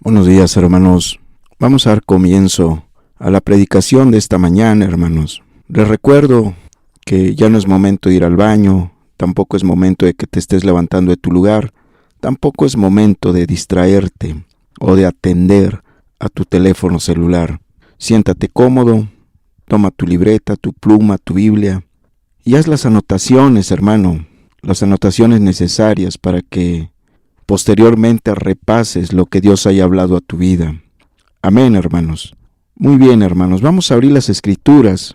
Buenos días, hermanos. Vamos a dar comienzo a la predicación de esta mañana, hermanos. Les recuerdo que ya no es momento de ir al baño, tampoco es momento de que te estés levantando de tu lugar, tampoco es momento de distraerte o de atender a tu teléfono celular. Siéntate cómodo, toma tu libreta, tu pluma, tu Biblia y haz las anotaciones, hermano, las anotaciones necesarias para que posteriormente repases lo que Dios haya hablado a tu vida. Amén, hermanos. Muy bien, hermanos, vamos a abrir las Escrituras.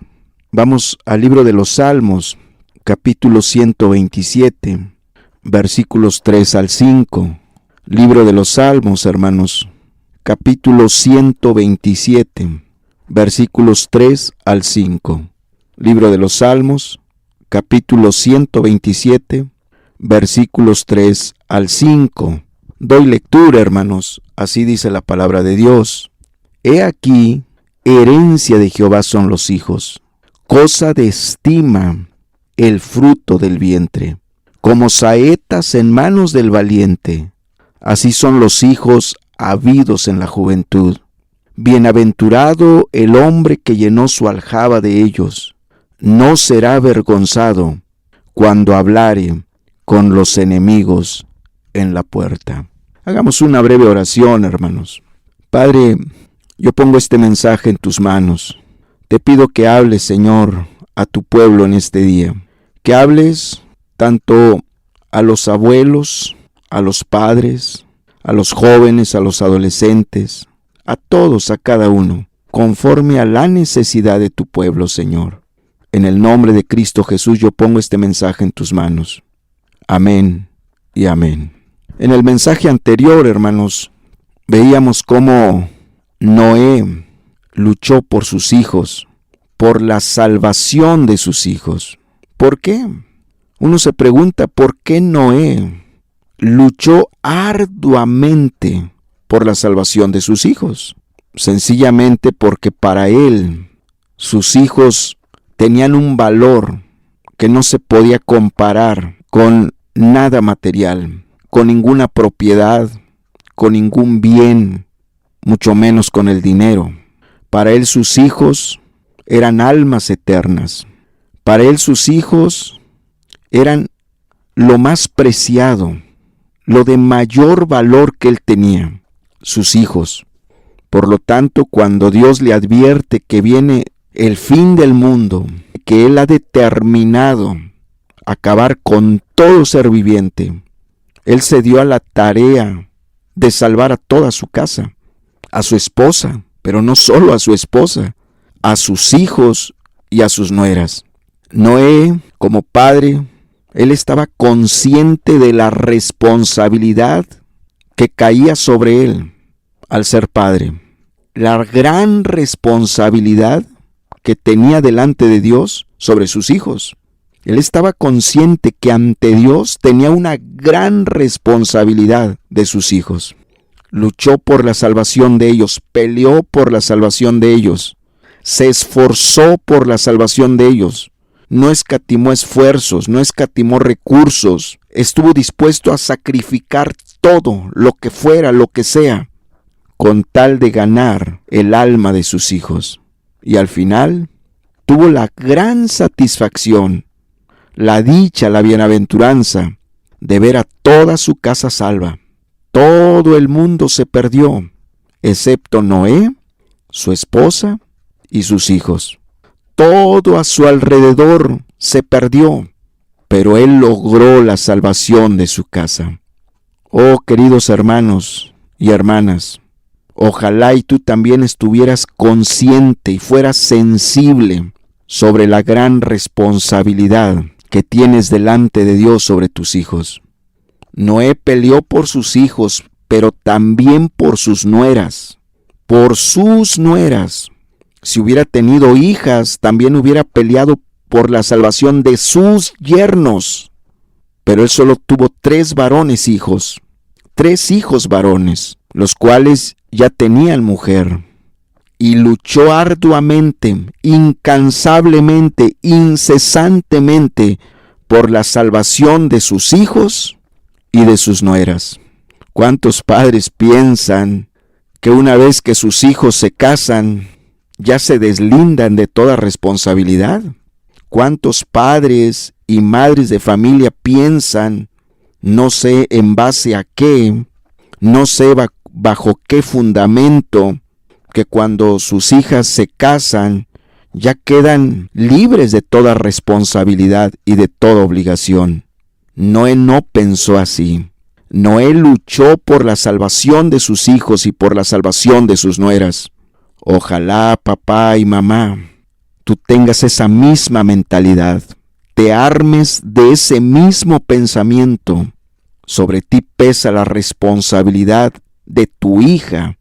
Vamos al libro de los Salmos, capítulo 127, versículos 3 al 5. Libro de los Salmos, hermanos, capítulo 127, versículos 3 al 5. Libro de los Salmos, capítulo 127, versículos 3 al 5. Doy lectura, hermanos. Así dice la palabra de Dios. He aquí, herencia de Jehová son los hijos, cosa de estima el fruto del vientre. Como saetas en manos del valiente, así son los hijos habidos en la juventud. Bienaventurado el hombre que llenó su aljaba de ellos, no será avergonzado cuando hablare con los enemigos en la puerta. Hagamos una breve oración, hermanos. Padre, yo pongo este mensaje en tus manos. Te pido que hables, Señor, a tu pueblo en este día. Que hables tanto a los abuelos, a los padres, a los jóvenes, a los adolescentes, a todos, a cada uno, conforme a la necesidad de tu pueblo, Señor. En el nombre de Cristo Jesús yo pongo este mensaje en tus manos. Amén y amén. En el mensaje anterior, hermanos, veíamos cómo Noé luchó por sus hijos, por la salvación de sus hijos. ¿Por qué? Uno se pregunta, ¿por qué Noé luchó arduamente por la salvación de sus hijos? Sencillamente porque para él, sus hijos tenían un valor que no se podía comparar con nada material, con ninguna propiedad, con ningún bien, mucho menos con el dinero. Para él sus hijos eran almas eternas. Para él sus hijos eran lo más preciado, lo de mayor valor que él tenía, sus hijos. Por lo tanto, cuando Dios le advierte que viene el fin del mundo, que él ha determinado acabar con todo ser viviente, él se dio a la tarea de salvar a toda su casa, a su esposa, pero no solo a su esposa, a sus hijos y a sus nueras. Noé, como padre, él estaba consciente de la responsabilidad que caía sobre él al ser padre. La gran responsabilidad que tenía delante de Dios sobre sus hijos. Él estaba consciente que ante Dios tenía una gran responsabilidad de sus hijos. Luchó por la salvación de ellos, peleó por la salvación de ellos, se esforzó por la salvación de ellos. No escatimó esfuerzos, no escatimó recursos, estuvo dispuesto a sacrificar todo, lo que fuera, lo que sea, con tal de ganar el alma de sus hijos. Y al final tuvo la gran satisfacción, la dicha, la bienaventuranza de ver a toda su casa salva. Todo el mundo se perdió, excepto Noé, su esposa y sus hijos. Todo a su alrededor se perdió, pero él logró la salvación de su casa. Oh, queridos hermanos y hermanas, ojalá y tú también estuvieras consciente y fueras sensible sobre la gran responsabilidad que tienes delante de Dios sobre tus hijos. Noé peleó por sus hijos, pero también por sus nueras. Por sus nueras. Si hubiera tenido hijas, también hubiera peleado por la salvación de sus yernos. Pero él solo tuvo 3 varones hijos. 3 hijos varones, los cuales ya tenían mujer. Y luchó arduamente, incansablemente, incesantemente por la salvación de sus hijos y de sus nueras. ¿Cuántos padres piensan que una vez que sus hijos se casan, ya se deslindan de toda responsabilidad. ¿Cuántos padres y madres de familia piensan, no sé en base a qué, no sé bajo qué fundamento, que cuando sus hijas se casan, ya quedan libres de toda responsabilidad y de toda obligación? Noé no pensó así. Noé luchó por la salvación de sus hijos y por la salvación de sus nueras. Ojalá, papá y mamá, tú tengas esa misma mentalidad, te armes de ese mismo pensamiento. Sobre ti pesa la responsabilidad de tu hija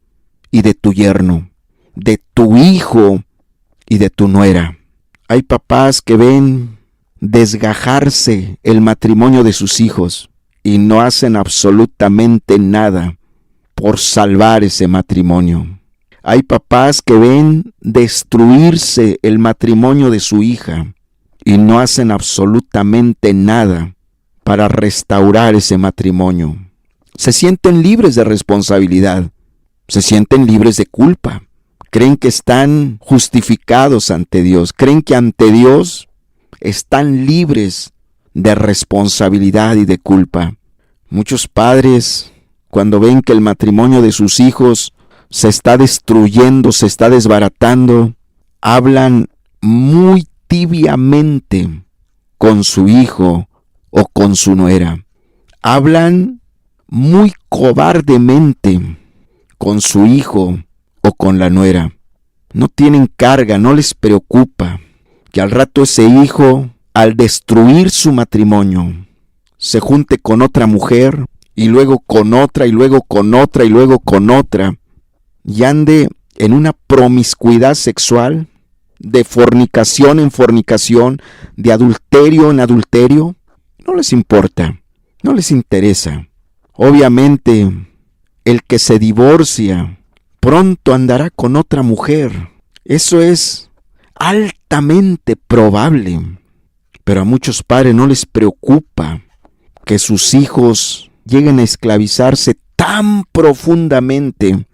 y de tu yerno, de tu hijo y de tu nuera. Hay papás que ven desgajarse el matrimonio de sus hijos y no hacen absolutamente nada por salvar ese matrimonio. Hay papás que ven destruirse el matrimonio de su hija y no hacen absolutamente nada para restaurar ese matrimonio. Se sienten libres de responsabilidad, se sienten libres de culpa. Creen que están justificados ante Dios, creen que ante Dios están libres de responsabilidad y de culpa. Muchos padres, cuando ven que el matrimonio de sus hijos se está destruyendo, se está desbaratando, hablan muy tibiamente con su hijo o con su nuera. Hablan muy cobardemente con su hijo o con la nuera. No tienen carga, no les preocupa que al rato ese hijo, al destruir su matrimonio, se junte con otra mujer y luego con otra y luego con otra y luego con otra y ande en una promiscuidad sexual, de fornicación en fornicación, de adulterio en adulterio. No les importa, no les interesa. Obviamente, el que se divorcia pronto andará con otra mujer. Eso es altamente probable. Pero a muchos padres no les preocupa que sus hijos lleguen a esclavizarse tan profundamente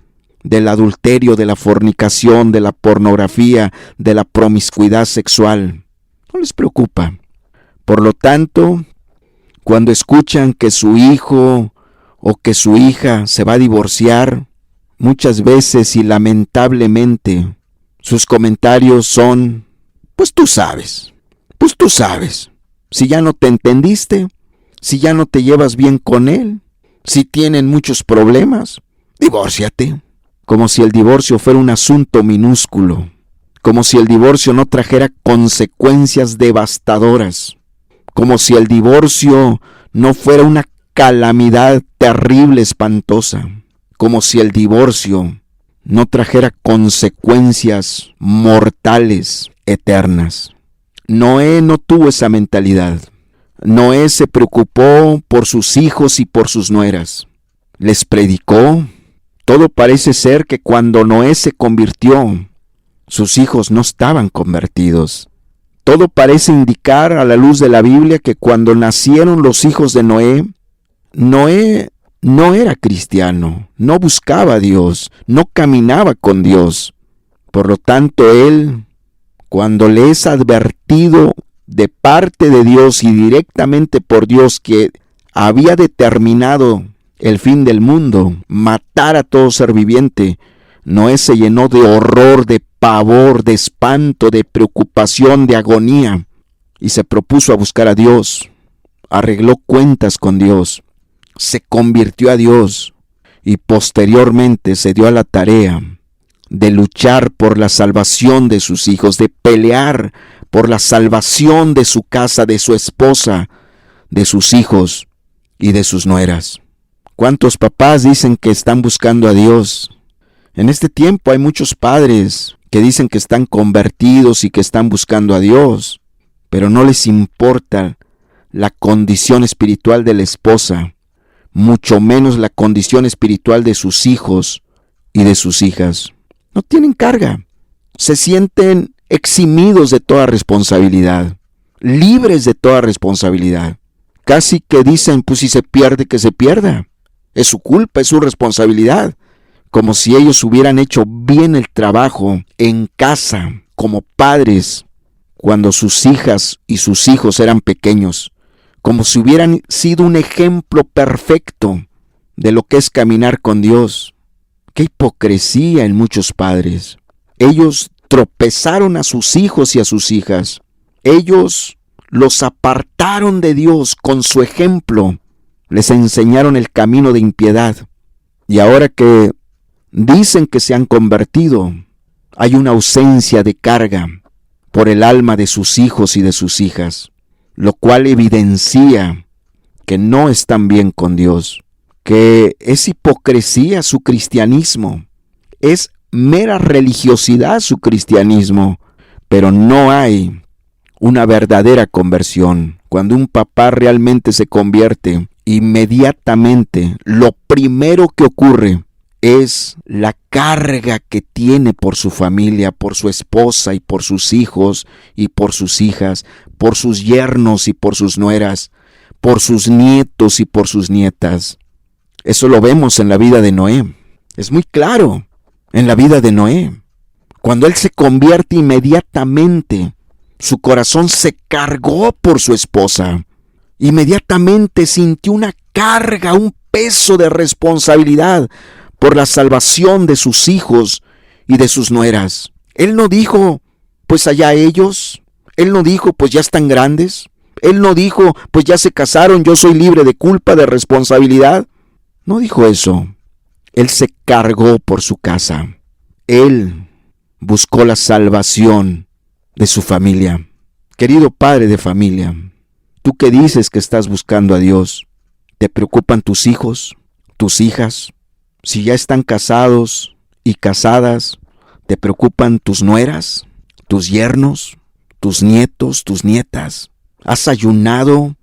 del adulterio, de la fornicación, de la pornografía, de la promiscuidad sexual. No les preocupa. Por lo tanto, cuando escuchan que su hijo o que su hija se va a divorciar, muchas veces y lamentablemente sus comentarios son: pues tú sabes, si ya no te entendiste, si ya no te llevas bien con él, si tienen muchos problemas, divórciate. Como si el divorcio fuera un asunto minúsculo, como si el divorcio no trajera consecuencias devastadoras, como si el divorcio no fuera una calamidad terrible, espantosa, como si el divorcio no trajera consecuencias mortales, eternas. Noé no tuvo esa mentalidad. Noé se preocupó por sus hijos y por sus nueras. Les predicó. Todo parece ser que cuando Noé se convirtió, sus hijos no estaban convertidos. Todo parece indicar a la luz de la Biblia que cuando nacieron los hijos de Noé, Noé no era cristiano, no buscaba a Dios, no caminaba con Dios. Por lo tanto, él, cuando le es advertido de parte de Dios y directamente por Dios que había determinado el fin del mundo, matar a todo ser viviente, Noé se llenó de horror, de pavor, de espanto, de preocupación, de agonía, y se propuso a buscar a Dios. Arregló cuentas con Dios, se convirtió a Dios y posteriormente se dio a la tarea de luchar por la salvación de sus hijos, de pelear por la salvación de su casa, de su esposa, de sus hijos y de sus nueras. ¿Cuántos papás dicen que están buscando a Dios? En este tiempo hay muchos padres que dicen que están convertidos y que están buscando a Dios, pero no les importa la condición espiritual de la esposa, mucho menos la condición espiritual de sus hijos y de sus hijas. No tienen carga, se sienten eximidos de toda responsabilidad, libres de toda responsabilidad. Casi que dicen, pues si se pierde, que se pierda. Es su culpa, es su responsabilidad. como si ellos hubieran hecho bien el trabajo en casa, como padres, cuando sus hijas y sus hijos eran pequeños, como si hubieran sido un ejemplo perfecto de lo que es caminar con Dios. ¡Qué hipocresía en muchos padres! Ellos tropezaron a sus hijos y a sus hijas. Ellos los apartaron de Dios con su ejemplo. Les enseñaron el camino de impiedad. Y ahora que dicen que se han convertido, hay una ausencia de carga por el alma de sus hijos y de sus hijas, lo cual evidencia que no están bien con Dios, que es hipocresía su cristianismo, es mera religiosidad su cristianismo, pero no hay una verdadera conversión. Cuando un papá realmente se convierte, inmediatamente lo primero que ocurre es la carga que tiene por su familia, por su esposa y por sus hijos y por sus hijas, por sus yernos y por sus nueras, por sus nietos y por sus nietas. Eso lo vemos en la vida de Noé. Es muy claro en la vida de Noé. Cuando él se convierte, inmediatamente su corazón se cargó por su esposa. Inmediatamente sintió una carga, un peso de responsabilidad por la salvación de sus hijos y de sus nueras. Él no dijo, pues allá ellos. Él no dijo, pues ya están grandes. Él no dijo, pues ya se casaron, yo soy libre de culpa, de responsabilidad. No dijo eso. Él se cargó por su casa. Él buscó la salvación de su familia. Querido padre de familia, tú que dices que estás buscando a Dios, ¿te preocupan tus hijos, tus hijas? Si ya están casados y casadas, ¿te preocupan tus nueras, tus yernos, tus nietos, tus nietas? ¿Has ayunado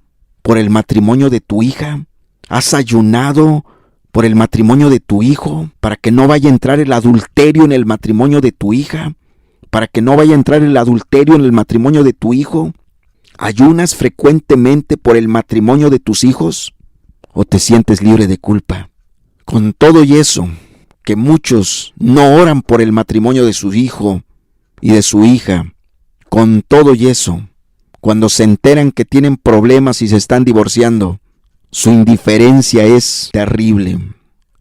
por el matrimonio de tu hija? ¿Has ayunado por el matrimonio de tu hijo para que no vaya a entrar el adulterio en el matrimonio de tu hija? ¿Para que no vaya a entrar el adulterio en el matrimonio de tu hijo? ¿Ayunas frecuentemente por el matrimonio de tus hijos? ¿O te sientes libre de culpa? Con todo y eso, que muchos no oran por el matrimonio de su hijo y de su hija, con todo y eso, cuando se enteran que tienen problemas y se están divorciando, su indiferencia es terrible.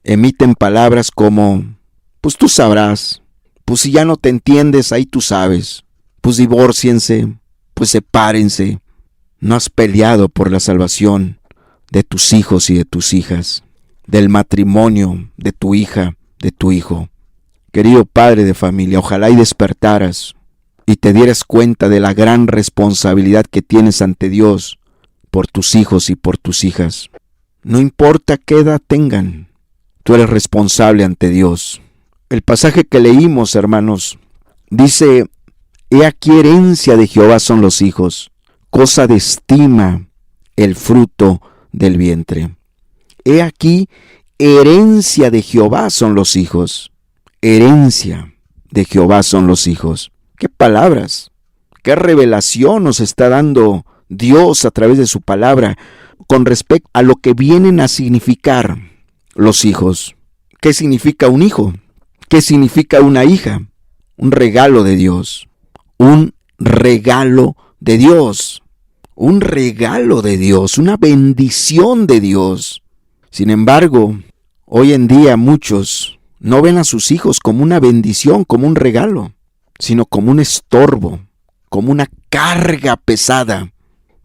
Emiten palabras como, pues tú sabrás, pues si ya no te entiendes, ahí tú sabes, pues divórciense, pues sepárense. No has peleado por la salvación de tus hijos y de tus hijas, del matrimonio de tu hija, de tu hijo. Querido padre de familia, ojalá y despertaras y te dieras cuenta de la gran responsabilidad que tienes ante Dios por tus hijos y por tus hijas. No importa qué edad tengan, tú eres responsable ante Dios. El pasaje que leímos, hermanos, dice, he aquí herencia de Jehová son los hijos, cosa de estima el fruto del vientre. He aquí herencia de Jehová son los hijos, herencia de Jehová son los hijos. ¡Qué palabras! ¡Qué revelación nos está dando Dios a través de su palabra con respecto a lo que vienen a significar los hijos! ¿Qué significa un hijo? ¿Qué significa una hija? Un regalo de Dios. Un regalo de Dios. Un regalo de Dios. Una bendición de Dios. Sin embargo, hoy en día muchos no ven a sus hijos como una bendición, como un regalo, sino como un estorbo, como una carga pesada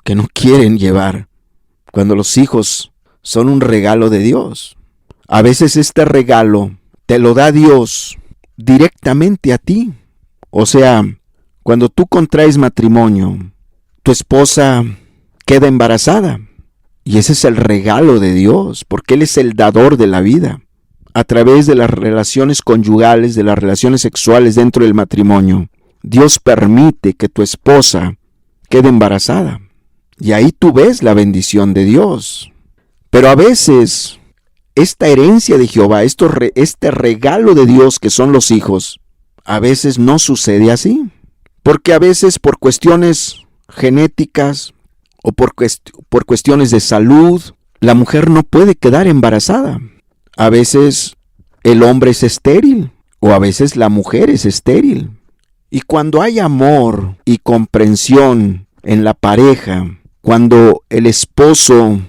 que no quieren llevar, cuando los hijos son un regalo de Dios. A veces este regalo te lo da Dios directamente a ti. O sea, cuando tú contraes matrimonio, tu esposa queda embarazada. Y ese es el regalo de Dios, porque Él es el dador de la vida. A través de las relaciones conyugales, de las relaciones sexuales dentro del matrimonio, Dios permite que tu esposa quede embarazada. Y ahí tú ves la bendición de Dios. Pero a veces, esta herencia de Jehová, este regalo de Dios que son los hijos, a veces no sucede así. Porque a veces por cuestiones genéticas o por cuestiones de salud, la mujer no puede quedar embarazada. A veces el hombre es estéril o a veces la mujer es estéril. Y cuando hay amor y comprensión en la pareja, cuando el esposo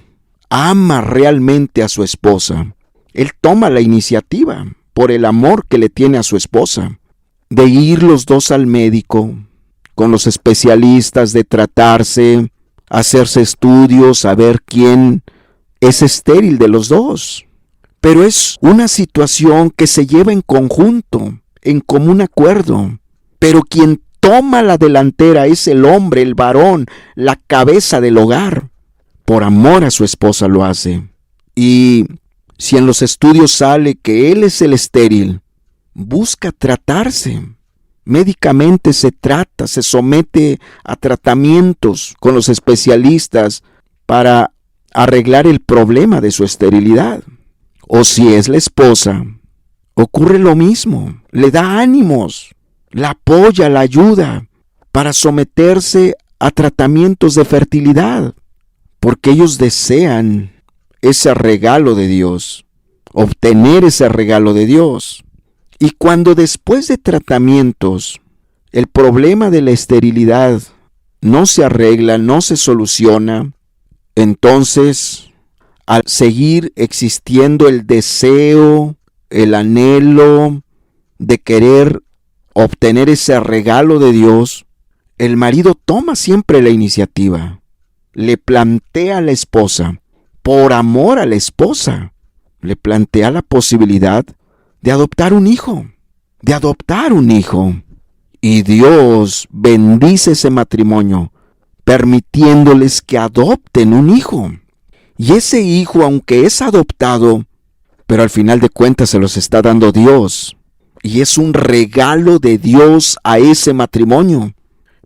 ama realmente a su esposa, él toma la iniciativa por el amor que le tiene a su esposa, de ir los dos al médico, con los especialistas, de tratarse, hacerse estudios, a ver quién es estéril de los dos. Pero es una situación que se lleva en conjunto, en común acuerdo. Pero quien toma la delantera es el hombre, el varón, la cabeza del hogar. Por amor a su esposa lo hace. Y si en los estudios sale que él es el estéril, busca tratarse. Médicamente se trata, se somete a tratamientos con los especialistas para arreglar el problema de su esterilidad. O si es la esposa, ocurre lo mismo. Le da ánimos, la apoya, la ayuda para someterse a tratamientos de fertilidad, porque ellos desean ese regalo de Dios, obtener ese regalo de Dios. Y cuando después de tratamientos el problema de la esterilidad no se arregla, no se soluciona, entonces al seguir existiendo el deseo, el anhelo de querer obtener ese regalo de Dios, el marido toma siempre la iniciativa, le plantea a la esposa, por amor a la esposa, le plantea la posibilidad de adoptar un hijo, Y Dios bendice ese matrimonio, permitiéndoles que adopten un hijo. Y ese hijo, aunque es adoptado, pero al final de cuentas se los está dando Dios. Y es un regalo de Dios a ese matrimonio.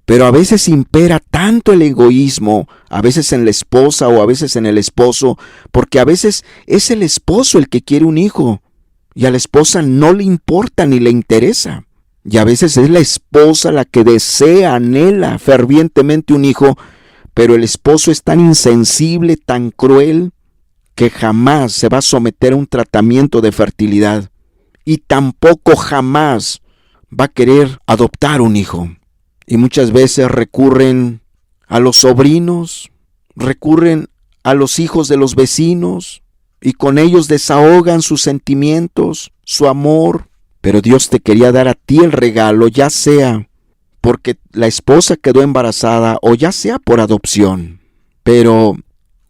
Pero a veces impera tanto el egoísmo, a veces en la esposa o a veces en el esposo, porque a veces es el esposo el que quiere un hijo y a la esposa no le importa ni le interesa. Y a veces es la esposa la que desea, anhela fervientemente un hijo, pero el esposo es tan insensible, tan cruel, que jamás se va a someter a un tratamiento de fertilidad y tampoco jamás va a querer adoptar un hijo. Y muchas veces recurren a los sobrinos, recurren a los hijos de los vecinos y con ellos desahogan sus sentimientos, su amor. Pero Dios te quería dar a ti el regalo, ya sea porque la esposa quedó embarazada o ya sea por adopción. Pero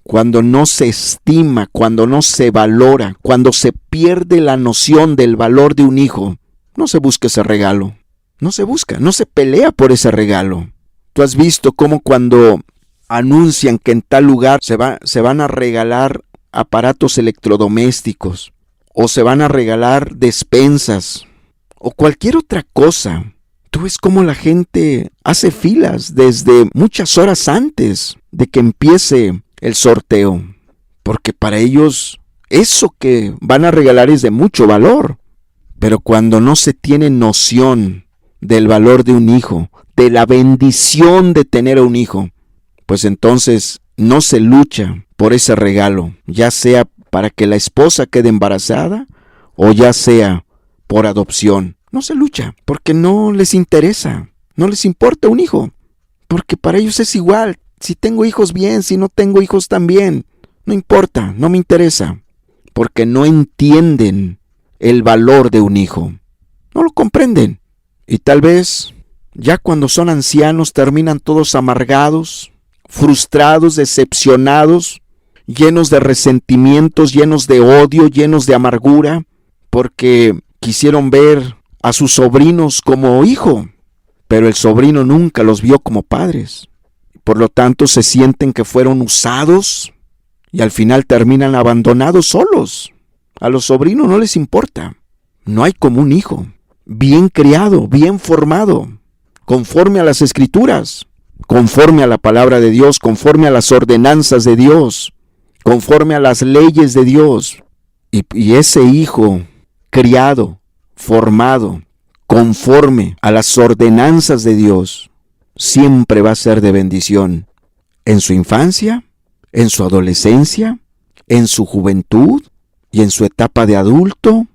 cuando no se estima, cuando no se valora, cuando se pierde la noción del valor de un hijo, no se busca ese regalo. No se busca, no se pelea por ese regalo. Tú has visto cómo cuando anuncian que en tal lugar se van a regalar aparatos electrodomésticos, o se van a regalar despensas, o cualquier otra cosa, tú ves cómo la gente hace filas desde muchas horas antes de que empiece el sorteo, porque para ellos eso que van a regalar es de mucho valor. Pero cuando no se tiene noción del valor de un hijo, de la bendición de tener a un hijo, pues entonces no se lucha por ese regalo, ya sea para que la esposa quede embarazada o ya sea por adopción. No se lucha porque no les interesa, no les importa un hijo, porque para ellos es igual, si tengo hijos bien, si no tengo hijos también, no importa, no me interesa, porque no entienden el valor de un hijo, no lo comprenden. Y tal vez ya cuando son ancianos terminan todos amargados, frustrados, decepcionados, llenos de resentimientos, llenos de odio, llenos de amargura, porque quisieron ver a sus sobrinos como hijo, pero el sobrino nunca los vio como padres. Por lo tanto, se sienten que fueron usados y al final terminan abandonados solos. A los sobrinos no les importa. No hay como un hijo, bien criado, bien formado, conforme a las Escrituras, conforme a la palabra de Dios, conforme a las ordenanzas de Dios, conforme a las leyes de Dios. Y ese hijo criado, formado, conforme a las ordenanzas de Dios, siempre va a ser de bendición en su infancia, en su adolescencia, en su juventud y en su etapa de adulto,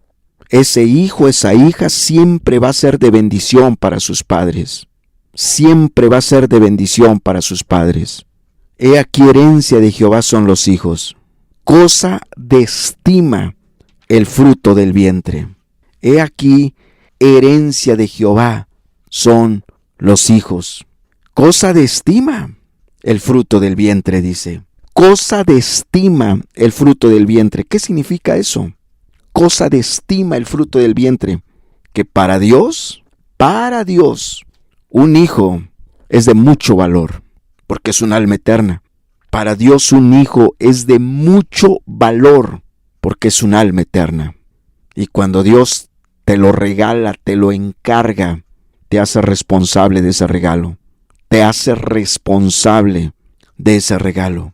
ese hijo, esa hija siempre va a ser de bendición para sus padres. Siempre va a ser de bendición para sus padres. He aquí herencia de Jehová son los hijos, cosa de estima el fruto del vientre. He aquí herencia de Jehová son los hijos, cosa de estima el fruto del vientre, dice. Cosa de estima el fruto del vientre. ¿Qué significa eso? Cosa de estima el fruto del vientre. Que para Dios, un hijo es de mucho valor, porque es un alma eterna. Para Dios un hijo es de mucho valor, porque es un alma eterna. Y cuando Dios te lo regala, te lo encarga, te hace responsable de ese regalo. Te hace responsable de ese regalo.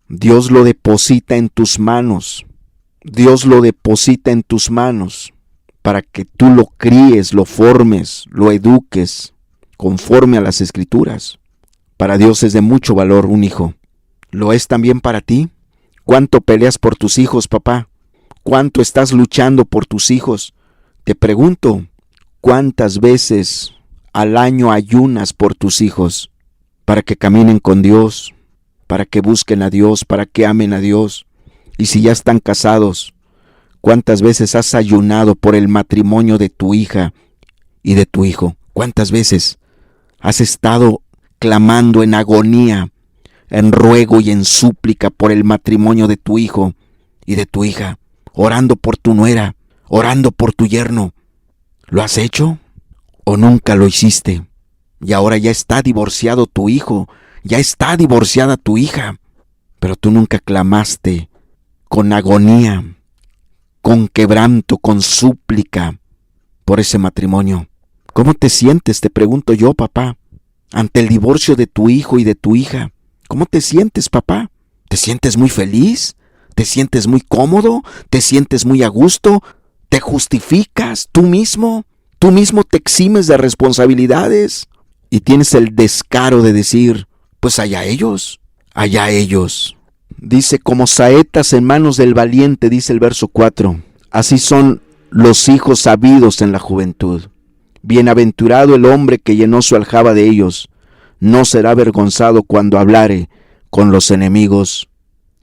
Dios lo deposita en tus manos. Dios lo deposita en tus manos para que tú lo críes, lo formes, lo eduques conforme a las Escrituras. Para Dios es de mucho valor un hijo. ¿Lo es también para ti? ¿Cuánto peleas por tus hijos, papá? ¿Cuánto estás luchando por tus hijos? Te pregunto, ¿cuántas veces al año ayunas por tus hijos para que caminen con Dios, para que busquen a Dios, para que amen a Dios? Y si ya están casados, ¿cuántas veces has ayunado por el matrimonio de tu hija y de tu hijo? ¿Cuántas veces has estado clamando en agonía, en ruego y en súplica por el matrimonio de tu hijo y de tu hija? Orando por tu nuera, orando por tu yerno. ¿Lo has hecho o nunca lo hiciste? Y ahora ya está divorciado tu hijo, ya está divorciada tu hija, pero tú nunca clamaste con agonía, con quebranto, con súplica por ese matrimonio. ¿Cómo te sientes, te pregunto yo, papá, ante el divorcio de tu hijo y de tu hija? ¿Cómo te sientes, papá? ¿Te sientes muy feliz? ¿Te sientes muy cómodo? ¿Te sientes muy a gusto? ¿Te justificas tú mismo? ¿Tú mismo te eximes de responsabilidades? Y tienes el descaro de decir, pues allá ellos, allá ellos. Dice, como saetas en manos del valiente, dice el verso 4. Así son los hijos sabidos en la juventud. Bienaventurado el hombre que llenó su aljaba de ellos. No será avergonzado cuando hablare con los enemigos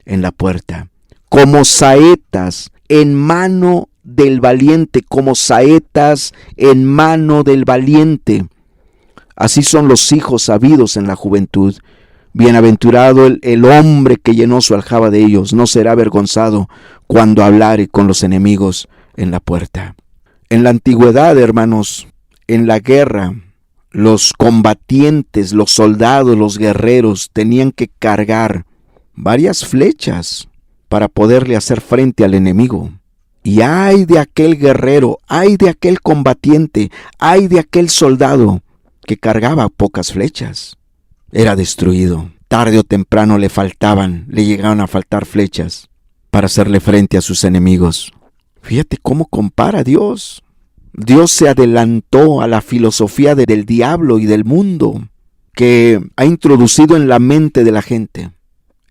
en la puerta. Como saetas en mano del valiente, como saetas en mano del valiente. Así son los hijos sabidos en la juventud. Bienaventurado el hombre que llenó su aljaba de ellos, no será avergonzado cuando hablare con los enemigos en la puerta. En la antigüedad, hermanos, en la guerra, los combatientes, los soldados, los guerreros tenían que cargar varias flechas para poderle hacer frente al enemigo. Y ay de aquel guerrero, ay de aquel combatiente, ay de aquel soldado que cargaba pocas flechas. Era destruido. Tarde o temprano le llegaban a faltar flechas para hacerle frente a sus enemigos. Fíjate cómo compara Dios. Dios se adelantó a la filosofía del diablo y del mundo que ha introducido en la mente de la gente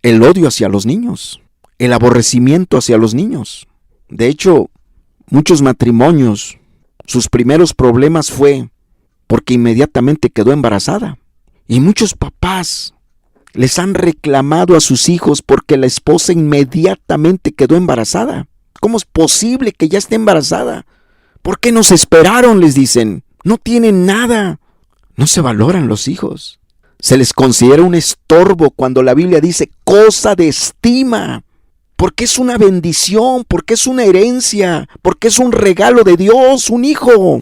el odio hacia los niños, el aborrecimiento hacia los niños. De hecho, muchos matrimonios, sus primeros problemas fue porque inmediatamente quedó embarazada. Y muchos papás les han reclamado a sus hijos porque la esposa inmediatamente quedó embarazada. ¿Cómo es posible que ya esté embarazada? ¿Por qué nos esperaron?, les dicen. No tienen nada. No se valoran los hijos. Se les considera un estorbo cuando la Biblia dice cosa de estima. Porque es una bendición, porque es una herencia, porque es un regalo de Dios, un hijo.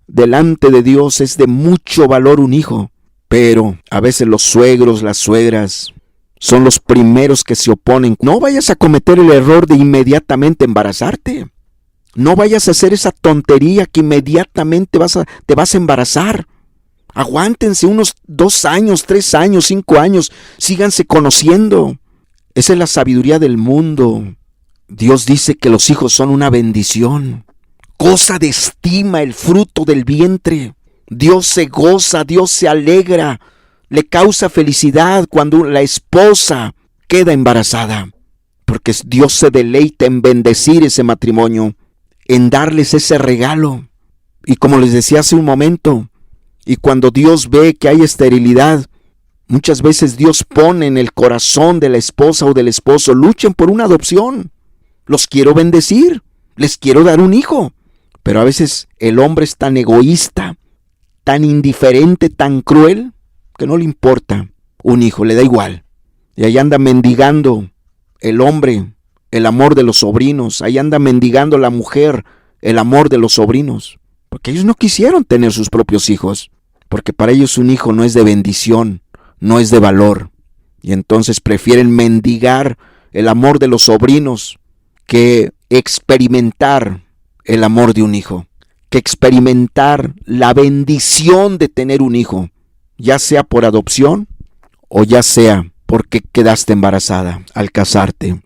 Delante de Dios es de mucho valor un hijo. Pero a veces los suegros, las suegras, son los primeros que se oponen. No vayas a cometer el error de inmediatamente embarazarte. No vayas a hacer esa tontería que inmediatamente te vas a embarazar. Aguántense unos 2 años, 3 años, 5 años. Síganse conociendo. Esa es la sabiduría del mundo. Dios dice que los hijos son una bendición. Cosa de estima el fruto del vientre. Dios se goza, Dios se alegra, le causa felicidad cuando la esposa queda embarazada, porque Dios se deleita en bendecir ese matrimonio, en darles ese regalo. Y como les decía hace un momento, y cuando Dios ve que hay esterilidad, muchas veces Dios pone en el corazón de la esposa o del esposo, luchen por una adopción. Los quiero bendecir, les quiero dar un hijo. Pero a veces el hombre es tan egoísta, tan indiferente, tan cruel, que no le importa un hijo, le da igual. Y ahí anda mendigando el hombre el amor de los sobrinos, ahí anda mendigando la mujer el amor de los sobrinos. Porque ellos no quisieron tener sus propios hijos, porque para ellos un hijo no es de bendición, no es de valor. Y entonces prefieren mendigar el amor de los sobrinos que experimentar el amor de un hijo, que experimentar la bendición de tener un hijo, ya sea por adopción o ya sea porque quedaste embarazada al casarte.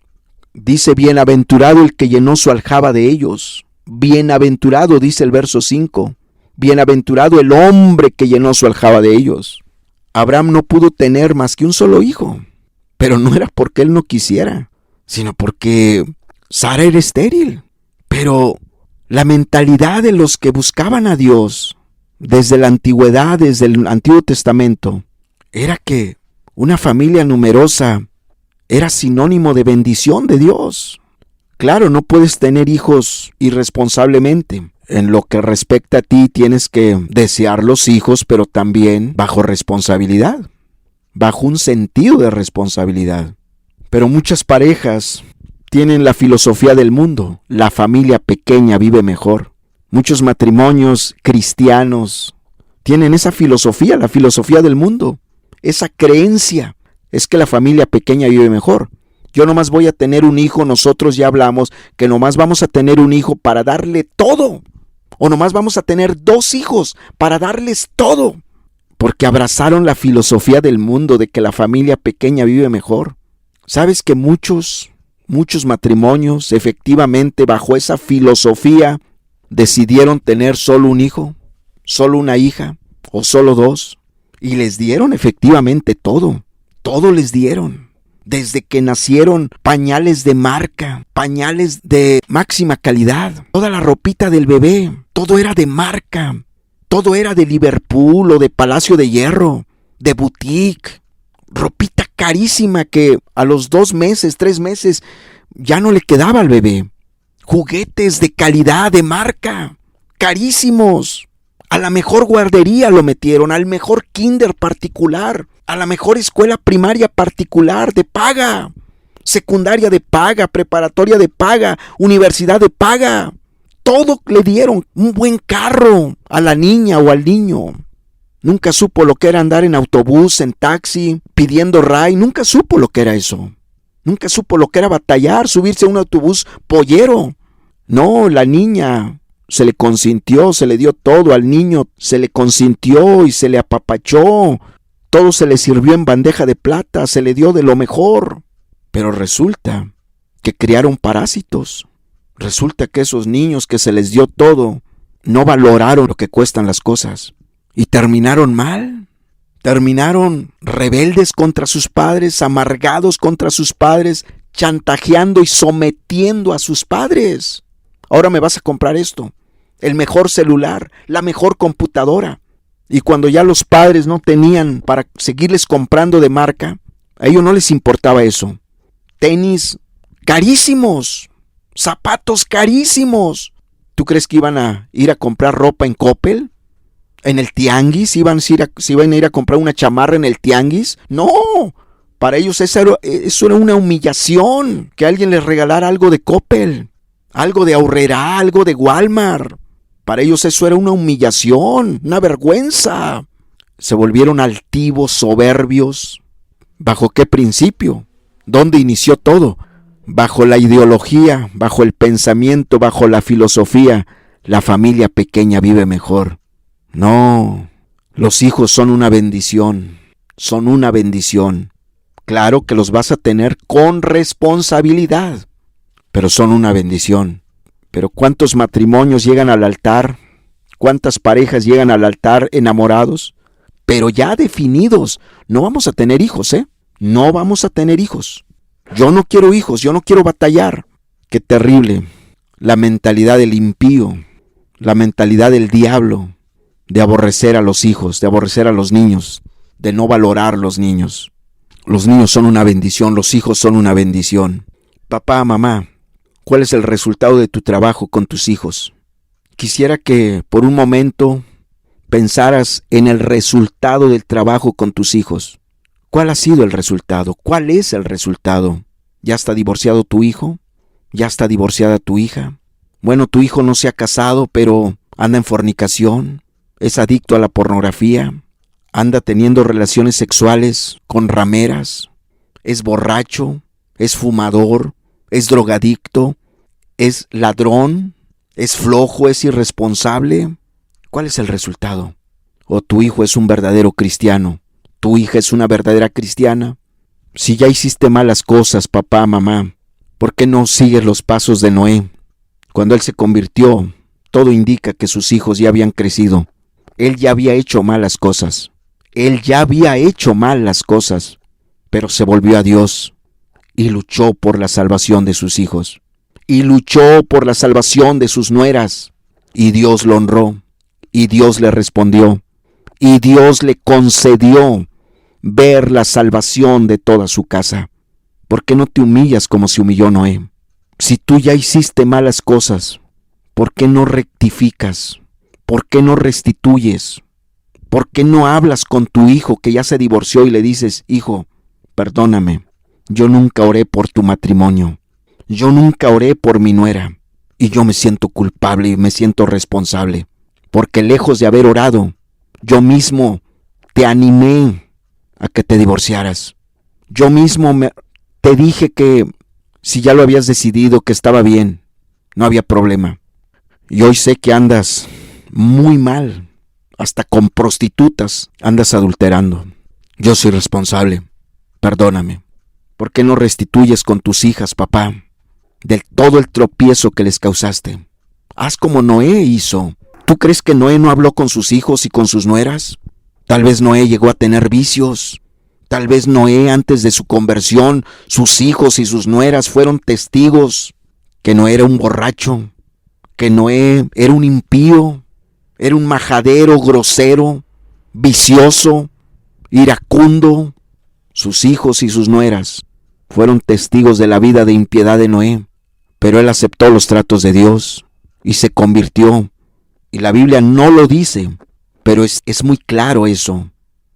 Dice, bienaventurado el que llenó su aljaba de ellos. Bienaventurado, dice el verso 5. Bienaventurado el hombre que llenó su aljaba de ellos. Abraham no pudo tener más que un solo hijo, pero no era porque él no quisiera, sino porque Sara era estéril. Pero la mentalidad de los que buscaban a Dios desde la antigüedad, desde el Antiguo Testamento, era que una familia numerosa era sinónimo de bendición de Dios. Claro, no puedes tener hijos irresponsablemente. En lo que respecta a ti, tienes que desear los hijos, pero también bajo responsabilidad, bajo un sentido de responsabilidad. Pero muchas parejas tienen la filosofía del mundo. La familia pequeña vive mejor. Muchos matrimonios cristianos tienen esa filosofía, la filosofía del mundo. Esa creencia es que la familia pequeña vive mejor. Yo nomás voy a tener un hijo, nosotros ya hablamos que nomás vamos a tener un hijo para darle todo. O nomás vamos a tener 2 hijos para darles todo. Porque abrazaron la filosofía del mundo de que la familia pequeña vive mejor. ¿Sabes que muchos matrimonios efectivamente bajo esa filosofía decidieron tener solo un hijo, solo una hija o solo 2? Y les dieron efectivamente todo. Todo les dieron. Desde que nacieron, pañales de marca, pañales de máxima calidad, toda la ropita del bebé, todo era de marca, todo era de Liverpool o de Palacio de Hierro, de boutique, ropita carísima que a los 2 meses, 3 meses ya no le quedaba al bebé, juguetes de calidad, de marca, carísimos. A la mejor guardería lo metieron, al mejor kinder particular, a la mejor escuela primaria particular de paga, secundaria de paga, preparatoria de paga, universidad de paga. Todo le dieron, un buen carro a la niña o al niño. Nunca supo lo que era andar en autobús, en taxi, pidiendo ray, nunca supo lo que era eso. Nunca supo lo que era batallar, subirse a un autobús pollero. No, la niña se le consintió, se le dio todo, al niño se le consintió y se le apapachó. Todo se le sirvió en bandeja de plata, se le dio de lo mejor. Pero resulta que criaron parásitos. Resulta que esos niños que se les dio todo no valoraron lo que cuestan las cosas. Y terminaron mal. Terminaron rebeldes contra sus padres, amargados contra sus padres, chantajeando y sometiendo a sus padres. Ahora me vas a comprar esto, el mejor celular, la mejor computadora. Y cuando ya los padres no tenían para seguirles comprando de marca, a ellos no les importaba eso. Tenis carísimos, zapatos carísimos. ¿Tú crees que iban a ir a comprar ropa en Coppel? ¿En el tianguis? ¿Se iban a ir a comprar una chamarra en el tianguis? No, para ellos eso era una humillación, que alguien les regalara algo de Coppel, algo de Aurrerá, algo de Walmart. Para ellos eso era una humillación, una vergüenza. Se volvieron altivos, soberbios. ¿Bajo qué principio? ¿Dónde inició todo? Bajo la ideología, bajo el pensamiento, bajo la filosofía. La familia pequeña vive mejor. No, los hijos son una bendición. Son una bendición. Claro que los vas a tener con responsabilidad, pero son una bendición. Pero ¿cuántos matrimonios llegan al altar? ¿Cuántas parejas llegan al altar enamorados? Pero ya definidos. No vamos a tener hijos, No vamos a tener hijos. Yo no quiero hijos, yo no quiero batallar. Qué terrible la mentalidad del impío, la mentalidad del diablo, de aborrecer a los hijos, de aborrecer a los niños, de no valorar los niños. Los niños son una bendición, los hijos son una bendición. Papá, mamá, ¿cuál es el resultado de tu trabajo con tus hijos? Quisiera que por un momento pensaras en el resultado del trabajo con tus hijos. ¿Cuál ha sido el resultado? ¿Cuál es el resultado? ¿Ya está divorciado tu hijo? ¿Ya está divorciada tu hija? Bueno, tu hijo no se ha casado, pero anda en fornicación, es adicto a la pornografía, anda teniendo relaciones sexuales con rameras, es borracho, es fumador, es drogadicto, es ladrón, es flojo, es irresponsable. ¿Cuál es el resultado? ¿O tu hijo es un verdadero cristiano? ¿Tu hija es una verdadera cristiana? Si ya hiciste malas cosas, papá, mamá, ¿por qué no sigues los pasos de Noé? Cuando él se convirtió, todo indica que sus hijos ya habían crecido. Él ya había hecho malas cosas. Él ya había hecho mal las cosas, pero se volvió a Dios y luchó por la salvación de sus hijos. Y luchó por la salvación de sus nueras. Y Dios lo honró. Y Dios le respondió. Y Dios le concedió ver la salvación de toda su casa. ¿Por qué no te humillas como se humilló Noé? Si tú ya hiciste malas cosas, ¿por qué no rectificas? ¿Por qué no restituyes? ¿Por qué no hablas con tu hijo que ya se divorció y le dices, hijo, perdóname, yo nunca oré por tu matrimonio, yo nunca oré por mi nuera, y yo me siento culpable y me siento responsable, porque lejos de haber orado, yo mismo te animé a que te divorciaras. Yo mismo te dije que si ya lo habías decidido que estaba bien, no había problema. Y hoy sé que andas muy mal, hasta con prostitutas andas adulterando. Yo soy responsable, perdóname. ¿Por qué no restituyes con tus hijas, papá, de todo el tropiezo que les causaste? Haz como Noé hizo. ¿Tú crees que Noé no habló con sus hijos y con sus nueras? Tal vez Noé llegó a tener vicios. Tal vez Noé, antes de su conversión, sus hijos y sus nueras fueron testigos que Noé era un borracho, que Noé era un impío, era un majadero grosero, vicioso, iracundo. Sus hijos y sus nueras fueron testigos de la vida de impiedad de Noé, pero él aceptó los tratos de Dios y se convirtió. Y la Biblia no lo dice, pero es muy claro eso,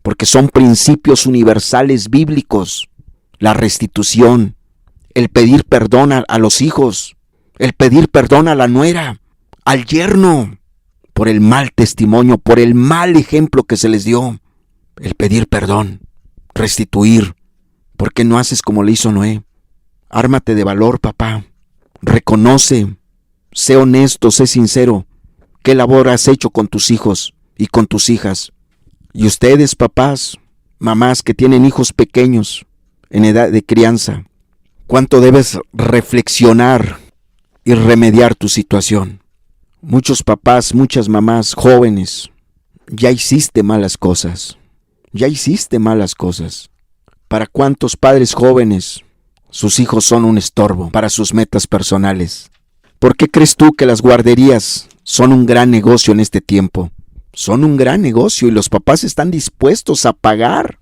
porque son principios universales bíblicos. La restitución, el pedir perdón a los hijos, el pedir perdón a la nuera, al yerno, por el mal testimonio, por el mal ejemplo que se les dio. El pedir perdón, restituir. ¿Por qué no haces como le hizo Noé? Ármate de valor, papá. Reconoce, sé honesto, sé sincero. ¿Qué labor has hecho con tus hijos y con tus hijas? Y ustedes, papás, mamás que tienen hijos pequeños en edad de crianza, ¿cuánto debes reflexionar y remediar tu situación? Muchos papás, muchas mamás jóvenes, ya hiciste malas cosas. Ya hiciste malas cosas. ¿Para cuántos padres jóvenes sus hijos son un estorbo para sus metas personales? ¿Por qué crees tú que las guarderías son un gran negocio en este tiempo? Son un gran negocio y los papás están dispuestos a pagar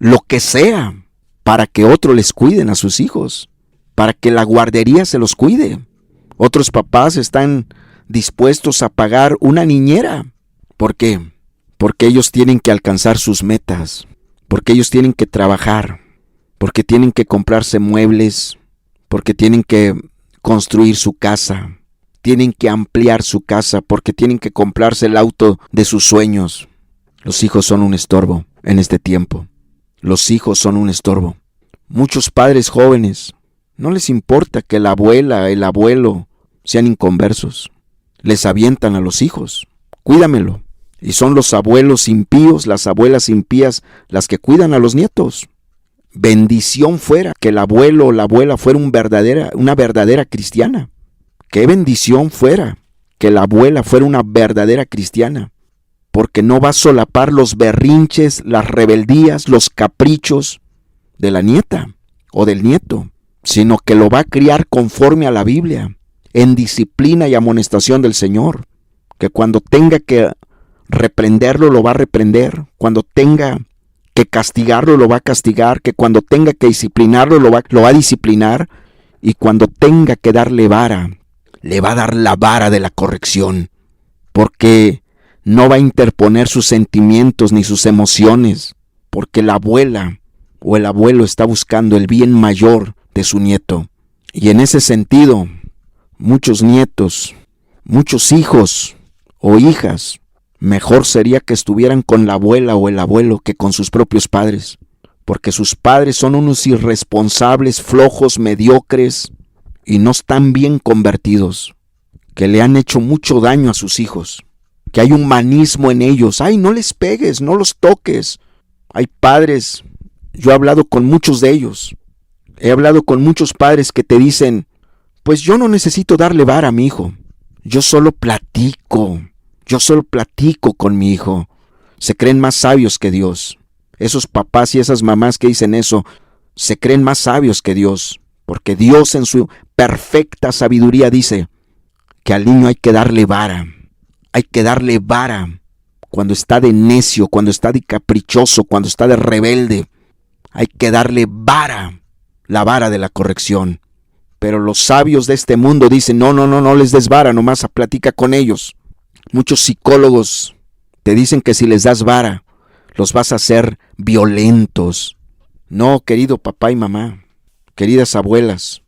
lo que sea para que otros les cuiden a sus hijos, para que la guardería se los cuide. Otros papás están dispuestos a pagar una niñera. ¿Por qué? Porque ellos tienen que alcanzar sus metas, porque ellos tienen que trabajar, porque tienen que comprarse muebles, porque tienen que construir su casa, tienen que ampliar su casa, porque tienen que comprarse el auto de sus sueños. Los hijos son un estorbo en este tiempo. Los hijos son un estorbo. Muchos padres jóvenes no les importa que la abuela, el abuelo sean inconversos. Les avientan a los hijos. Cuídamelo. Y son los abuelos impíos, las abuelas impías, las que cuidan a los nietos. Bendición fuera que el abuelo o la abuela fuera una verdadera cristiana. Qué bendición fuera que la abuela fuera una verdadera cristiana. Porque no va a solapar los berrinches, las rebeldías, los caprichos de la nieta o del nieto, sino que lo va a criar conforme a la Biblia en disciplina y amonestación del Señor, que cuando tenga que reprenderlo lo va a reprender, cuando tenga que castigarlo lo va a castigar, que cuando tenga que disciplinarlo lo va a disciplinar, y cuando tenga que darle vara, le va a dar la vara de la corrección, porque no va a interponer sus sentimientos ni sus emociones, porque la abuela o el abuelo está buscando el bien mayor de su nieto. Y en ese sentido, muchos nietos, muchos hijos o hijas, mejor sería que estuvieran con la abuela o el abuelo que con sus propios padres, porque sus padres son unos irresponsables, flojos, mediocres y no están bien convertidos, que le han hecho mucho daño a sus hijos, que hay un manismo en ellos. Ay, no les pegues, no los toques. Hay padres, yo he hablado con muchos de ellos, he hablado con muchos padres que te dicen, pues yo no necesito darle vara a mi hijo, yo solo platico con mi hijo. Se creen más sabios que Dios. Esos papás y esas mamás que dicen eso, se creen más sabios que Dios, porque Dios en su perfecta sabiduría dice que al niño hay que darle vara. Hay que darle vara cuando está de necio, cuando está de caprichoso, cuando está de rebelde. Hay que darle vara, la vara de la corrección. Pero los sabios de este mundo dicen, no les des vara, nomás platica con ellos. Muchos psicólogos te dicen que si les das vara, los vas a hacer violentos. No, querido papá y mamá, queridas abuelas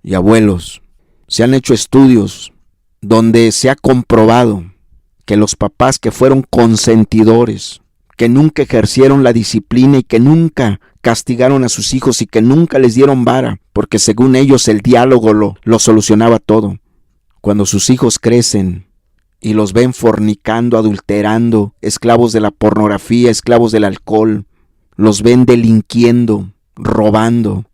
y abuelos, se han hecho estudios donde se ha comprobado que los papás que fueron consentidores, que nunca ejercieron la disciplina y que nunca castigaron a sus hijos y que nunca les dieron vara, porque según ellos el diálogo lo solucionaba todo. Cuando sus hijos crecen y los ven fornicando, adulterando, esclavos de la pornografía, esclavos del alcohol, los ven delinquiendo, robando,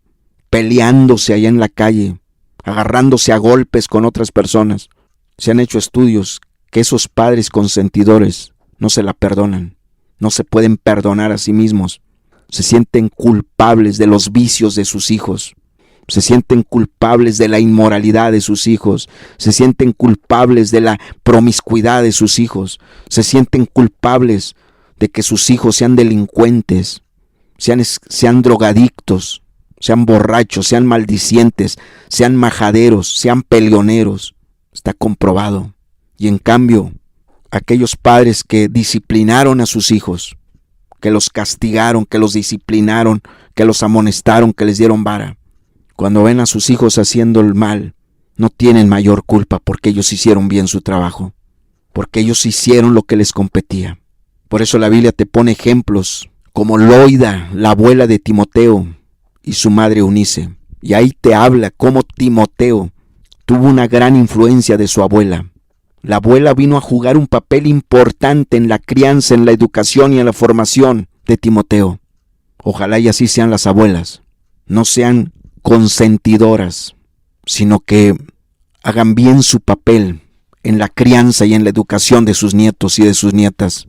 peleándose allá en la calle, agarrándose a golpes con otras personas. Se han hecho estudios que esos padres consentidores no se la perdonan, no se pueden perdonar a sí mismos, se sienten culpables de los vicios de sus hijos, se sienten culpables de la inmoralidad de sus hijos, se sienten culpables de la promiscuidad de sus hijos, se sienten culpables de que sus hijos sean delincuentes, sean drogadictos, sean borrachos, sean maldicientes, sean majaderos, sean peleoneros. Está comprobado. Y en cambio, aquellos padres que disciplinaron a sus hijos, que los castigaron, que los disciplinaron, que los amonestaron, que les dieron vara, cuando ven a sus hijos haciendo el mal, no tienen mayor culpa porque ellos hicieron bien su trabajo, porque ellos hicieron lo que les competía. Por eso la Biblia te pone ejemplos como Loida, la abuela de Timoteo, y su madre Eunice. Y ahí te habla cómo Timoteo tuvo una gran influencia de su abuela. La abuela vino a jugar un papel importante en la crianza, en la educación y en la formación de Timoteo. Ojalá y así sean las abuelas. No sean consentidoras, sino que hagan bien su papel en la crianza y en la educación de sus nietos y de sus nietas.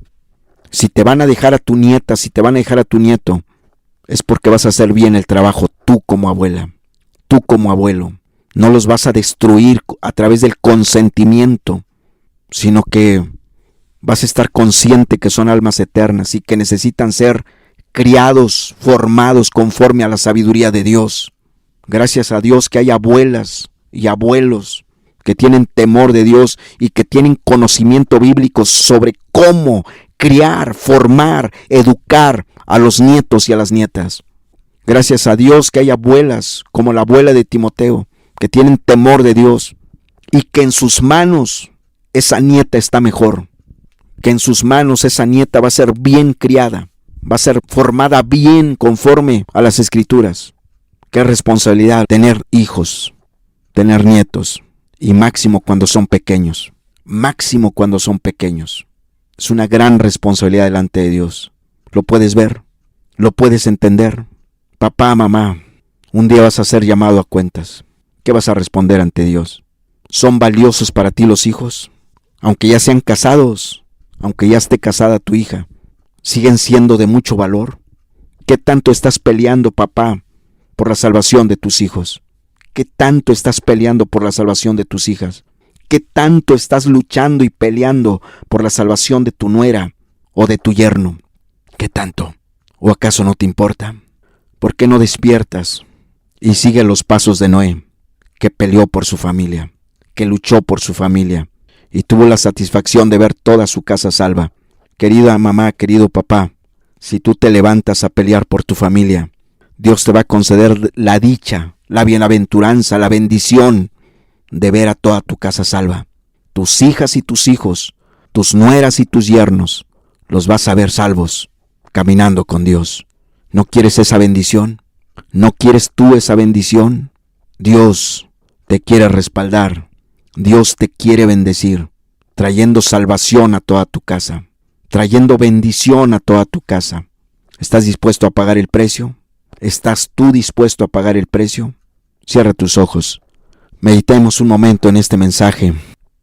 Si te van a dejar a tu nieta, si te van a dejar a tu nieto, es porque vas a hacer bien el trabajo tú como abuela, tú como abuelo. No los vas a destruir a través del consentimiento, sino que vas a estar consciente que son almas eternas y que necesitan ser criados, formados conforme a la sabiduría de Dios. Gracias a Dios que hay abuelas y abuelos que tienen temor de Dios y que tienen conocimiento bíblico sobre cómo criar, formar, educar a los nietos y a las nietas. Gracias a Dios que hay abuelas como la abuela de Timoteo que tienen temor de Dios y que en sus manos esa nieta está mejor, que en sus manos esa nieta va a ser bien criada, va a ser formada bien conforme a las Escrituras. Qué responsabilidad tener hijos, tener nietos, y máximo cuando son pequeños, máximo cuando son pequeños. Es una gran responsabilidad delante de Dios. Lo puedes ver, lo puedes entender. Papá, mamá, un día vas a ser llamado a cuentas. ¿Qué vas a responder ante Dios? ¿Son valiosos para ti los hijos? Aunque ya sean casados, aunque ya esté casada tu hija, ¿siguen siendo de mucho valor? ¿Qué tanto estás peleando, papá, por la salvación de tus hijos? ¿Qué tanto estás peleando por la salvación de tus hijas? ¿Qué tanto estás luchando y peleando por la salvación de tu nuera o de tu yerno? ¿Qué tanto? ¿O acaso no te importa? ¿Por qué no despiertas y sigue los pasos de Noé, que peleó por su familia, que luchó por su familia y tuvo la satisfacción de ver toda su casa salva? Querida mamá, querido papá, si tú te levantas a pelear por tu familia, Dios te va a conceder la dicha, la bienaventuranza, la bendición de ver a toda tu casa salva. Tus hijas y tus hijos, tus nueras y tus yernos, los vas a ver salvos, caminando con Dios. ¿No quieres esa bendición? ¿No quieres tú esa bendición? Dios te quiere respaldar. Dios te quiere bendecir, trayendo salvación a toda tu casa, trayendo bendición a toda tu casa. ¿Estás dispuesto a pagar el precio? ¿Estás tú dispuesto a pagar el precio? Cierra tus ojos. Meditemos un momento en este mensaje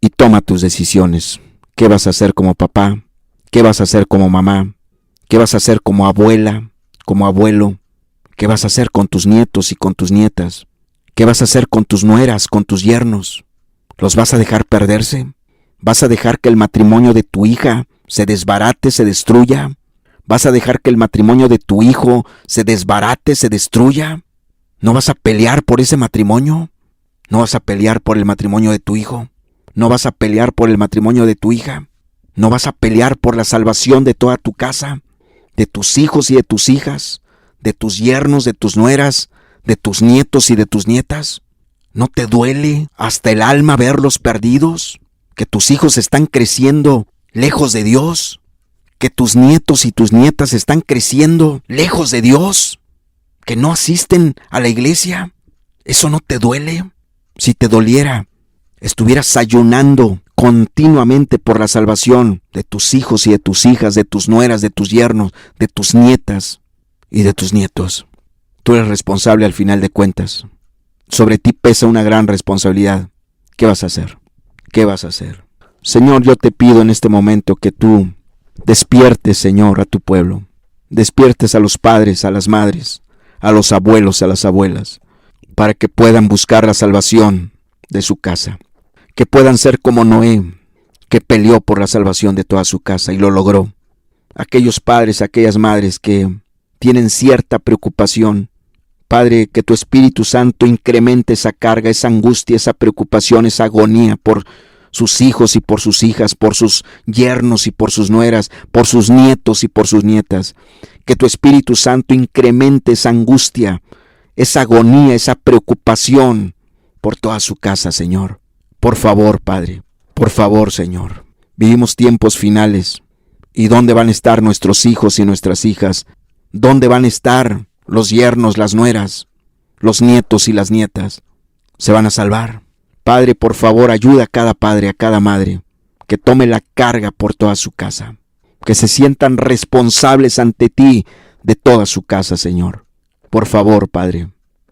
y toma tus decisiones. ¿Qué vas a hacer como papá? ¿Qué vas a hacer como mamá? ¿Qué vas a hacer como abuela, como abuelo? ¿Qué vas a hacer con tus nietos y con tus nietas? ¿Qué vas a hacer con tus nueras, con tus yernos? ¿Los vas a dejar perderse? ¿Vas a dejar que el matrimonio de tu hija se desbarate, se destruya? ¿Vas a dejar que el matrimonio de tu hijo se desbarate, se destruya? ¿No vas a pelear por ese matrimonio? ¿No vas a pelear por el matrimonio de tu hijo? ¿No vas a pelear por el matrimonio de tu hija? ¿No vas a pelear por la salvación de toda tu casa, de tus hijos y de tus hijas, de tus yernos, de tus nueras, de tus nietos y de tus nietas? ¿No te duele hasta el alma verlos perdidos? ¿Que tus hijos están creciendo lejos de Dios? ¿Que tus nietos y tus nietas están creciendo lejos de Dios? ¿Que no asisten a la iglesia? ¿Eso no te duele? Si te doliera, estuvieras ayunando continuamente por la salvación de tus hijos y de tus hijas, de tus nueras, de tus yernos, de tus nietas y de tus nietos. Tú eres responsable al final de cuentas. Sobre ti pesa una gran responsabilidad. ¿Qué vas a hacer? ¿Qué vas a hacer? Señor, yo te pido en este momento que tú despiertes, Señor, a tu pueblo. Despiertes a los padres, a las madres, a los abuelos, a las abuelas, para que puedan buscar la salvación de su casa. Que puedan ser como Noé, que peleó por la salvación de toda su casa y lo logró. Aquellos padres, aquellas madres que tienen cierta preocupación, Padre, que tu Espíritu Santo incremente esa carga, esa angustia, esa preocupación, esa agonía por sus hijos y por sus hijas, por sus yernos y por sus nueras, por sus nietos y por sus nietas. Que tu Espíritu Santo incremente esa angustia, esa agonía, esa preocupación por toda su casa, Señor. Por favor, Padre, por favor, Señor. Vivimos tiempos finales. ¿Y dónde van a estar nuestros hijos y nuestras hijas? ¿Dónde van a estar los yernos, las nueras, los nietos y las nietas? ¿Se van a salvar? Padre, por favor, ayuda a cada padre, a cada madre, que tome la carga por toda su casa, que se sientan responsables ante ti de toda su casa, Señor. Por favor, Padre,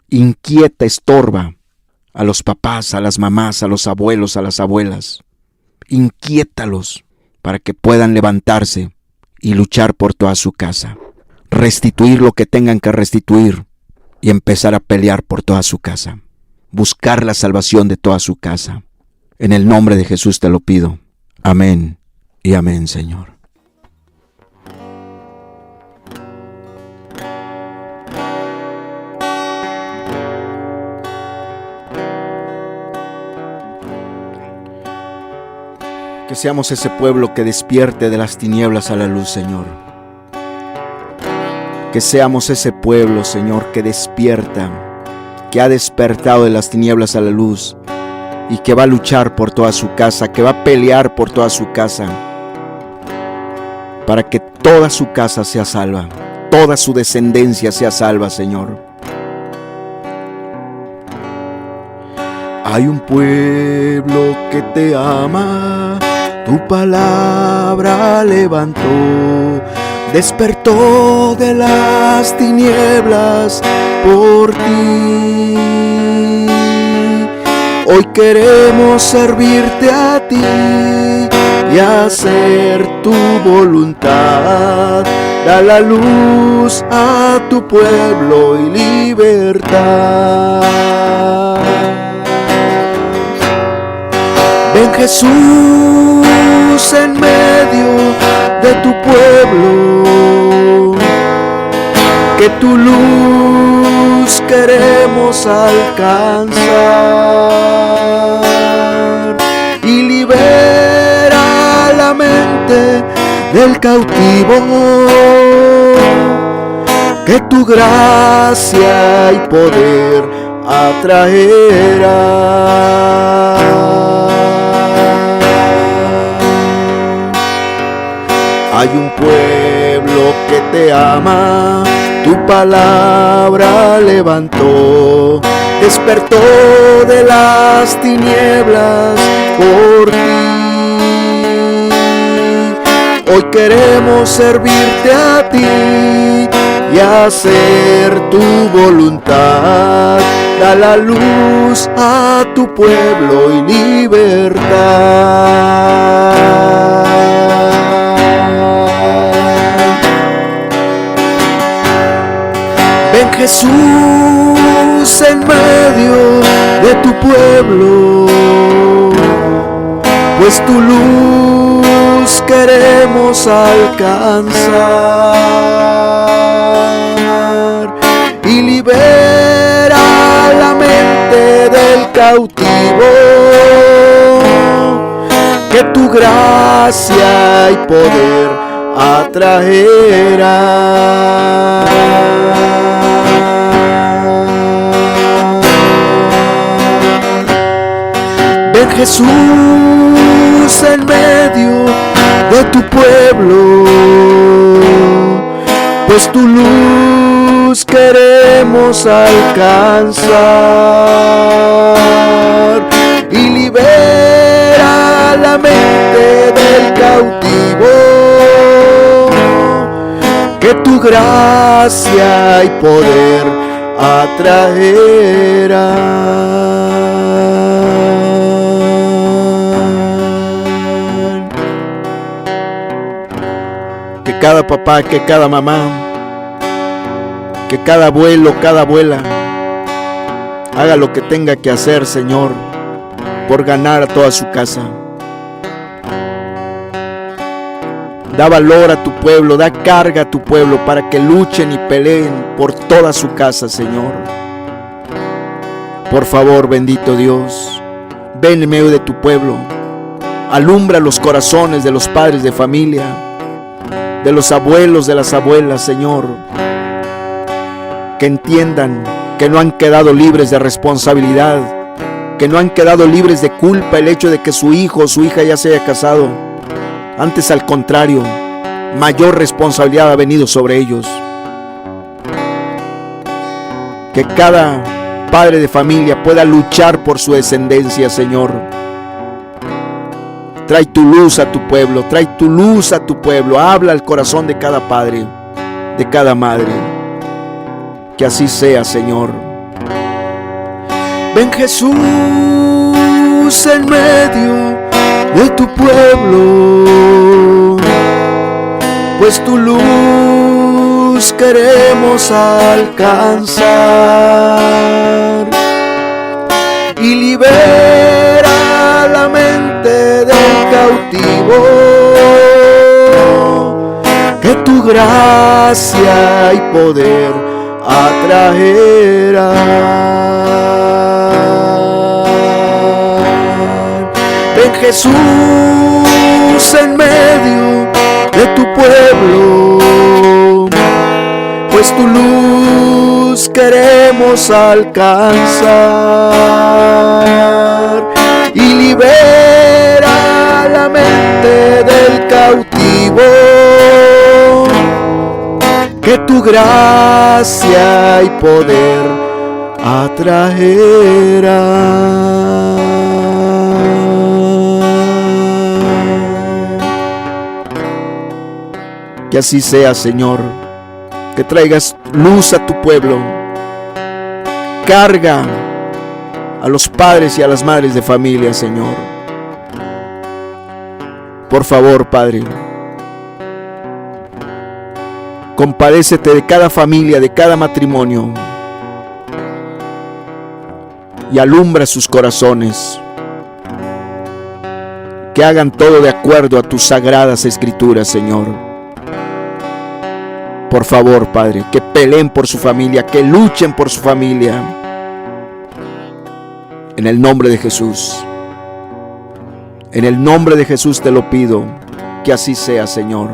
inquieta, estorba a los papás, a las mamás, a los abuelos, a las abuelas. Inquiétalos para que puedan levantarse y luchar por toda su casa. Restituir lo que tengan que restituir y empezar a pelear por toda su casa. Buscar la salvación de toda su casa. En el nombre de Jesús te lo pido. Amén y amén, Señor. Que seamos ese pueblo que despierte de las tinieblas a la luz, Señor. Que seamos ese pueblo, Señor, que despierta, que ha despertado de las tinieblas a la luz y que va a luchar por toda su casa, que va a pelear por toda su casa, para que toda su casa sea salva, toda su descendencia sea salva, Señor. Hay un pueblo que te ama, tu palabra levantó, despertó de las tinieblas por ti. Hoy queremos servirte a ti y hacer tu voluntad. Da la luz a tu pueblo y libertad. Jesús en medio de tu pueblo, que tu luz queremos alcanzar, y libera la mente del cautivo, que tu gracia y poder atraerá. Hay un pueblo que te ama, tu palabra levantó, despertó de las tinieblas por ti. Hoy queremos servirte a ti y hacer tu voluntad. Da la luz a tu pueblo y libertad. Ven Jesús en medio de tu pueblo, pues tu luz queremos alcanzar, y libera la mente del cautivo, que tu gracia y poder atraerá. Ven Jesús en medio de tu pueblo, pues tu luz queremos alcanzar, y libera la mente del cautivo, que tu gracia y poder atraerá. Que cada papá, que cada mamá, que cada abuelo, cada abuela haga lo que tenga que hacer, Señor, por ganar a toda su casa. Da valor a tu pueblo, da carga a tu pueblo para que luchen y peleen por toda su casa, Señor. Por favor, bendito Dios, ven en medio de tu pueblo, alumbra los corazones de los padres de familia, de los abuelos, de las abuelas, Señor, que entiendan que no han quedado libres de responsabilidad, que no han quedado libres de culpa el hecho de que su hijo o su hija ya se haya casado. Antes, al contrario, mayor responsabilidad ha venido sobre ellos. Que cada padre de familia pueda luchar por su descendencia, Señor. Trae tu luz a tu pueblo, trae tu luz a tu pueblo. Habla al corazón de cada padre, de cada madre. Que así sea, Señor. Ven Jesús en medio de tu pueblo, pues tu luz queremos alcanzar, y libera la mente del cautivo, que tu gracia y poder atraerá. Ven Jesús en medio de tu pueblo, pues tu luz queremos alcanzar, y libera la mente del cautivo, que tu gracia y poder atraerá. Que así sea, Señor, que traigas luz a tu pueblo, carga a los padres y a las madres de familia, Señor. Por favor, Padre, compadécete de cada familia, de cada matrimonio, y alumbra sus corazones. que hagan todo de acuerdo a tus sagradas escrituras, Señor. Por favor, Padre, que peleen por su familia, que luchen por su familia. En el nombre de Jesús. En el nombre de Jesús te lo pido, que así sea, Señor.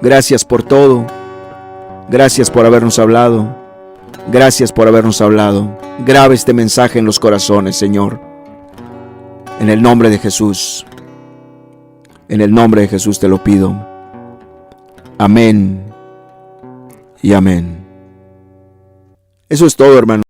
Gracias por todo. Gracias por habernos hablado. Gracias por habernos hablado. Graba este mensaje en los corazones, Señor. En el nombre de Jesús. En el nombre de Jesús te lo pido. Amén y amén. Eso es todo, hermano.